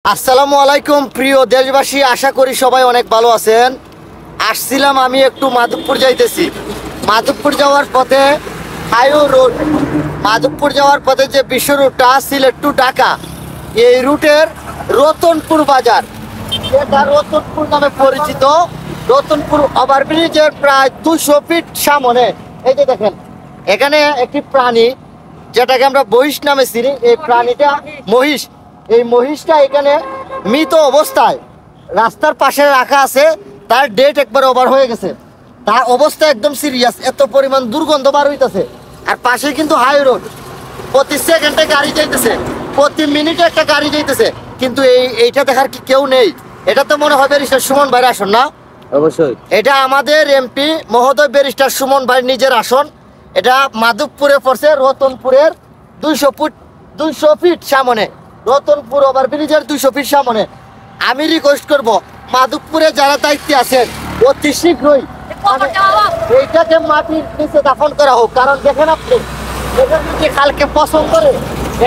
আসসালামু আলাইকুম প্রিয় দেশবাসী, আশা করি সবাই অনেক ভালো আছেন। আসছিলাম আমি একটু মাধবপুর যাইতেছি। মাধবপুর যাওয়ার পথে হাইওয়ে রোড, মাধবপুর যাওয়ার পথে যে বিশ্ব রুটটা সিলেট টু ঢাকা, এই রুটের রতনপুর বাজার, এটা রতনপুর নামে পরিচিত। রতনপুর ওভারব্রিজের প্রায় 200 ফিট সামনে এই যে দেখেন, এখানে একটি প্রাণী যেটাকে আমরা মহিষ নামে চিনি। এই প্রাণীটা মহিষ, এই মহিষটা এখানে মৃত অবস্থায় রাস্তার পাশে রাখা আছে। তার ডেট একবার ওভার হয়ে গেছে, তার অবস্থা একদম সিরিয়াস, এত পরিমাণ দুর্গন্ধ বার হইতেছে। আর পাশে কিন্তু হাই রোড, প্রতি সেকেন্ডে গাড়ি যাইতেছে, প্রতি মিনিটে একটা গাড়ি যাইতেছে, কিন্তু এইটা দেখার কি কেউ নেই। এটা তো মনে হয় ব্যারিস্টার সুমন ভাইয়ের আসন না? অবশ্যই এটা আমাদের এমপি মহোদয় ব্যারিস্টার সুমন ভাই নিজের আসন। এটা মাধবপুরে পড়ছে, রতনপুরের 200 ফিট সামনে, রতনপুর ওভারব্রিজের 200 ফিট সামনে। আমি রিকোয়েস্ট করব মাধবপুরে যারা দায়িত্বে আছেন অতি শীঘ্রই এইটাকে মাটির নিচে দাফন করা হোক। কারণ দেখেন আপনি, এখানে যে খালকে পছন্দ করে,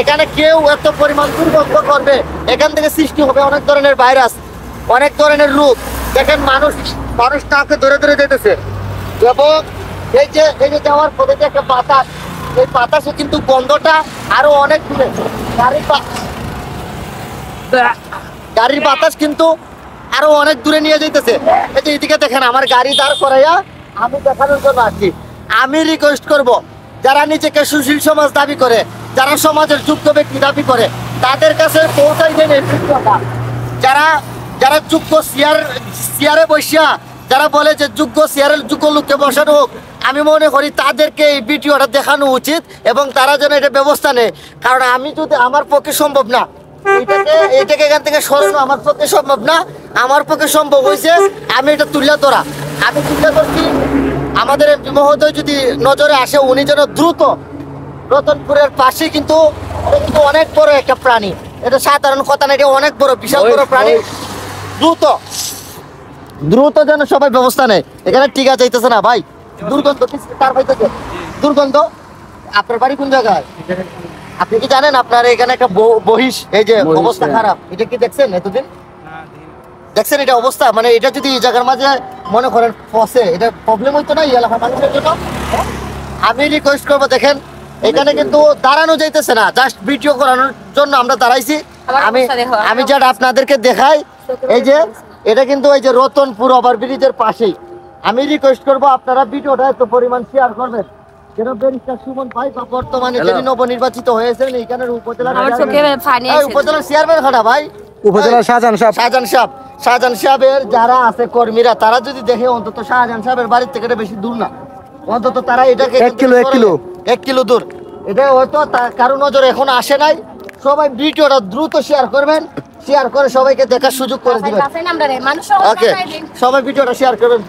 এখানে কেউ এত পরিমাণ দুর্গন্ধ করবে, এখান থেকে সৃষ্টি হবে অনেক ধরনের ভাইরাস, অনেক ধরনের রোগ। দেখেন মানুষ তাকে ধরে ধরে যেতেছে। এবং এই যে যাওয়ার পথে যে একটা বাতাস, এই বাতাসে কিন্তু গন্ধটা আরো অনেক দূরে। গাড়ির বাতাস কিন্তু আরো অনেক দূরে নিয়ে যাইতেছে। এই যে এদিকে দেখেন, আমার গাড়ি দাঁড় করাইয়া আমি দেখানোর জন্য আসছি। আমি রিকোয়েস্ট করব, যারা নিজেকে সুশীল সমাজ দাবি করে, যারা সমাজের যোগ্য ব্যক্তি দাবি করে, তাদের কাছে পৌঁছাই দেন এই ভিডিওটা। যারা যোগ্য চেয়ারে বসিয়া যারা বলে যে যোগ্য চেয়ারের যোগ্য লোককে বসানো হোক, আমি মনে করি তাদেরকে এই ভিডিওটা দেখানো উচিত এবং তারা যেন এটা ব্যবস্থা নেয়। কারণ আমি যদি, আমার পক্ষে সম্ভব না এটাকে এখান থেকে সরানো, আমার পক্ষে সম্ভব না। আমার পক্ষে সম্ভব হয়েছে আমি এটা তুলে ধরা, আমি তুলে ধরছি। আমাদের এমপি মহোদয় যদি নজরে আসে, উনি যেন দ্রুত, রতনপুরের পাশে কিন্তু অনেক বড় একটা প্রাণী, এটা সাধারণ কথা না, এটা অনেক বড় বিশাল বড় প্রাণী। দ্রুত যেন সবাই ব্যবস্থা নেয়। এখানে টিকা চাইতেছে না ভাই, দুর্গন্ধ তার পাইতেছে দুর্গন্ধ। আপনার বাড়ি কোন জায়গায় আপনি কি জানেন? আপনার এখানে একটা বহিষ, এই যে অবস্থা খারাপ, এটা কি দেখছেন? এতদিন দেখছেন এটা অবস্থা? মানে এটা যদি এই জায়গার মাঝে মনে করেন ফসে, এটা প্রবলেম হইতো না এই এলাকার মানুষের জন্য? আমি রিকোয়েস্ট করবো, দেখেন এখানে কিন্তু দাঁড়ানো যাইতেছে না, জাস্ট ভিডিও করানোর জন্য আমরা দাঁড়াইছি। আমি যেটা আপনাদেরকে দেখাই, এই যে এটা কিন্তু এই যে রতনপুর ওভারব্রিজের পাশেই। আমি রিকোয়েস্ট করবো আপনারা ভিডিওটা এত পরিমাণ শেয়ার করবেন যেন ব্যারিস্টার সুমন ভাই বা বর্তমানে যিনি নবনির্বাচিত হয়েছেন এইখানের উপজেলার চেয়ারম্যান খানা ভাই, উপজেলার শাহজাহান সাহেবের যারা আছে কর্মীরা, তারা যদি দেখে, অন্তত শাহজাহান সাহেবের বাড়ির থেকে এটা বেশি দূর না, অন্তত তারা এটাকে 1 কিলো দূর, এটা হয়তো কারো নজরে এখন আসে নাই। সবাই ভিডিওটা দ্রুত শেয়ার করবেন, শেয়ার করে সবাইকে দেখার সুযোগ করে দিবেন। ওকে, সবাই ভিডিওটা শেয়ার করবেন।